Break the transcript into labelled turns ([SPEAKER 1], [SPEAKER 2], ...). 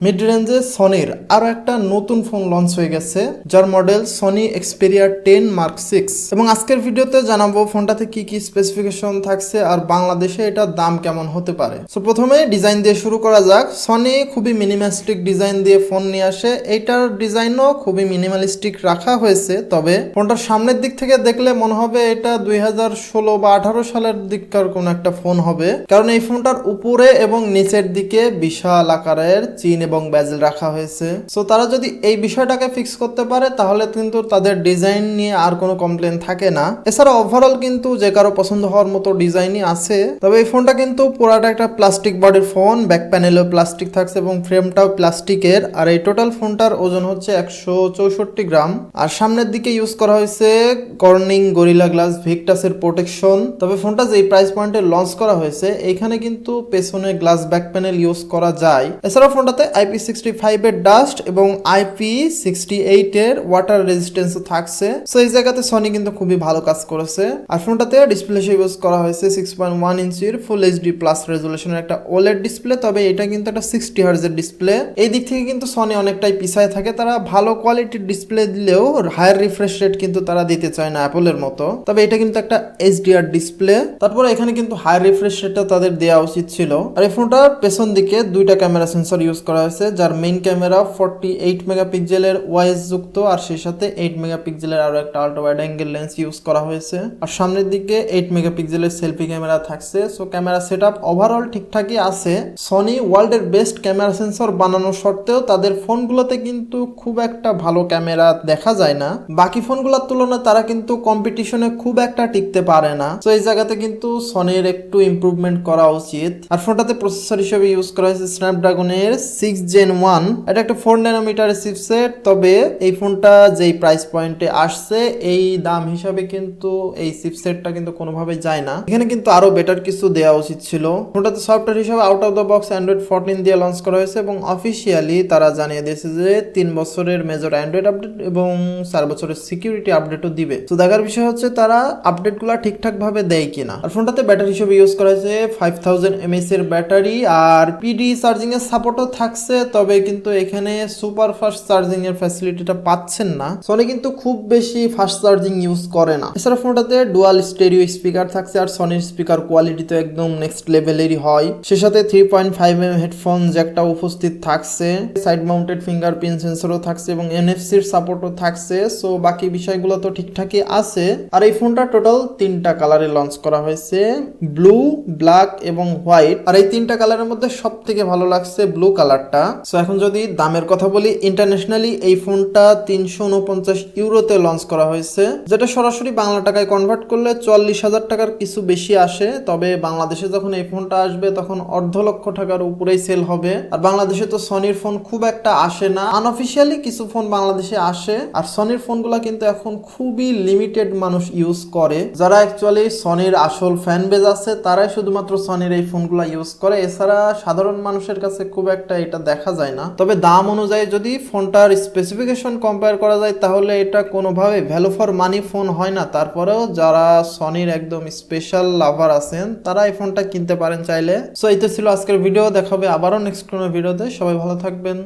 [SPEAKER 1] Mid রেঞ্জে সনির আরো একটা নতুন ফোন লঞ্চ হয়ে গেছে, যার মডেল সনি এক্সপেরিয়া 10 মার্ক 6। এবং আজকের ভিডিওতে জানাবো ফোনটাতে কি কি স্পেসিফিকেশন থাকছে আর বাংলাদেশে এটার দাম কেমন হতে পারে। সো প্রথমে ডিজাইন দিয়ে শুরু করা যাক। সনি খুবই মিনিমালিস্টিক ডিজাইন দিয়ে ফোন নিয়ে আসে। এইটার ডিজাইনও খুবই মিনিমালিস্টিক রাখা হয়েছে, তবে ফোনটার সামনের দিক থেকে দেখলে মনে হবে এটা 2016 বা 18 সালের দিককার কোন একটা ফোন হবে, কারণ এই ফোনটার উপরে এবং নিচের দিকে বিশাল আকারের চিন এবং বেজেল রাখা হয়েছে। সো তারা যদি এই বিষয়টাকে ফিক্স করতে পারে তাহলে কিন্তু তাদের ডিজাইন নিয়ে আর কোনো কমপ্লেন থাকে না। এছাড়া ওভারঅল কিন্তু যে কারো পছন্দ হওয়ার মতো ডিজাইনই আছে। তবে এই ফোনটা কিন্তু পুরাটা একটা প্লাস্টিক বডির ফোন, ব্যাক প্যানেলও প্লাস্টিক থাকছে এবং ফ্রেমটাও প্লাস্টিকের। আর এই টোটাল ফোনটার ওজন হচ্ছে 164 গ্রাম। আর সামনের দিকে ইউজ করা হয়েছে কর্নিং গরিলা গ্লাস ভিকটাসের প্রোটেকশন। তবে ফোনটা যে প্রাইস পয়েন্টে লঞ্চ করা হয়েছে এইখানে কিন্তু পেছনে গ্লাস ব্যাক প্যানেল ইউজ করা যায়। এছাড়া ফোনটাতে IP65 এর ডাস্ট এবং IP68 এর ওয়াটার রেজিস্ট্যান্সও থাকছে। সো এই জায়গাতে সনি কিন্তু খুবই ভালো কাজ করেছে। আর ফোনটাতে ডিসপ্লে হিসেবে ইউজ করা হয়েছে 6.1 ইঞ্চির ফুল এইচডি প্লাস রেজুলেশনের একটা ওলেড ডিসপ্লে। তবে এটা কিন্তু একটা 60 হার্জের ডিসপ্লে। এই দিক থেকে কিন্তু সনি অনেকটাই পিছায় থাকে। তারা ভালো কোয়ালিটির ডিসপ্লে দিলেও হায়ার রিফ্রেশ রেট কিন্তু তারা দিতে চায় না অ্যাপলের মতো। তবে এটা কিন্তু একটা এইচডিআর ডিসপ্লে। তারপরে এখানে কিন্তু হায়ার রিফ্রেশ রেটটা তাদের দেওয়া উচিত ছিল। আর এই ফোনটার পেছন দিকে দুইটা ক্যামেরা সেন্সর ইউজ করা হয়েছে, যার মেইন ক্যামেরা 48 মেগাপিক্সেলের ওয়াইজ যুক্ত আর সেই সাথে 8 মেগাপিক্সেলের আরো একটা ultra wide angle lens use করা হয়েছে। আর সামনের দিকে 8 মেগাপিক্সেলের সেলফি ক্যামেরা থাকছে। সো ক্যামেরা সেটআপ ওভারঅল ঠিকঠাকই আছে। সনি ওয়ার্ল্ডের বেস্ট ক্যামেরা সেন্সর বানানো সত্ত্বেও তাদের ফোনগুলোতে কিন্তু খুব একটা ভালো ক্যামেরা দেখা যায় না। বাকি ফোনগুলোর তুলনায় তারা কিন্তু কম্পিটিশনে খুব একটা টিকতে পারে না। তো এই জায়গাতে কিন্তু সনির একটু ইমপ্রুভমেন্ট করা উচিত। আর ফোনটাতে প্রসেসর হিসেবে ইউজ করা হয়েছে স্ন্যাপড্রাগনের 6 Gen 1। এটা একটা 4 ন্যানোমিটারের চিপসেট। তবে এই ফোনটা যেই প্রাইস পয়েন্টে আসছে এই দাম হিসাবে কিন্তু এই চিপসেটটা কিন্তু কোনোভাবে যায় না। এখানে কিন্তু আরো বেটার কিছু দেওয়া উচিত ছিল। ফোনটাতে সফটওয়্যার হিসেবে out of the box Android 14 দিয়ে লঞ্চ করা হয়েছে এবং অফিসিয়ালি তারা জানিয়ে দিয়েছে যে 3 বছরের মেজর অ্যান্ড্রয়েড আপডেট এবং 4 বছরের সিকিউরিটি আপডেটও দিবে। তো দেখার বিষয় হচ্ছে তারা আপডেটগুলো ঠিকঠাক ভাবে দেয় কিনা। আর ফোনটাতে ব্যাটারি হিসেবে ইউজ করা হয়েছে 5000 mAh এর ব্যাটারি আর পিডি চার্জিং এর সাপোর্টও থাকছে। তবে কিন্তু এখানে সুপার ফাস্ট চার্জিং এর ফ্যাসিলিটিটা পাচ্ছেন না। সনি কিন্তু খুব বেশি ফাস্ট চার্জিং ইউজ করে না। এছাড়া ফোনটাতে ডুয়াল স্টেরিও স্পিকার থাকছে আর সনির স্পিকার কোয়ালিটি তো একদম নেক্সট লেভেলেরই হয়। সে সাথে 3.5mm হেডফোন জ্যাকটা উপস্থিত থাকছে। সাইড মাউন্টেড ফিঙ্গারপ্রিন্ট সেন্সরও থাকছে এবং এনএফসির সাপোর্টও থাকছে। সো বাকি বিষয়গুলো তো ঠিকঠাকই আছে। আর এই ফোনটা টোটাল 3টা কালারে লঞ্চ করা হয়েছে, ব্লু, ব্ল্যাক এবং হোয়াইট। আর এই 3টা কালারের মধ্যে সব থেকে ভালো লাগছে ব্লু কালারটা। সো এখন যদি দামের কথা বলি, ইন্টারন্যাশনালি এই ফোনটা 349 ইউরোতে লঞ্চ করা হয়েছে, যেটা সরাসরি বাংলা টাকায় কনভার্ট করলে 44,000 টাকার কিছু বেশি আসে। তবে বাংলাদেশে যখন এই ফোনটা আসবে তখন 1,50,000 টাকার উপরেই সেল হবে। আর বাংলাদেশে তো সনির ফোন খুব একটা আসে না, আনঅফিসিয়ালি কিছু ফোন বাংলাদেশে আসে। আর সনির ফোনগুলো কিন্তু এখন খুবই লিমিটেড মানুষ ইউজ করে। যারা অ্যাকচুয়ালি সনির আসল ফ্যান বেজ আছে তারাই শুধুমাত্র সনির এই ফোনগুলো ইউজ করে। এছাড়া সাধারণ মানুষের কাছে খুব একটা এটা দেখা যায় না। তবে দাম অনুযায়ী যদি ফোনটার স্পেসিফিকেশন কম্পেয়ার করা যায় তাহলে এটা কোনোভাবে ভ্যালু ফর মানি ফোন হয় না। তারপরেও যারা সনির একদম স্পেশাল লাভার আছেন তারা এই ফোনটা কিনতে পারেন চাইলে। সো এই তো ছিল আজকের ভিডিও। দেখা হবে আবারও নেক্সট কোনো ভিডিওতে। সবাই ভালো থাকবেন।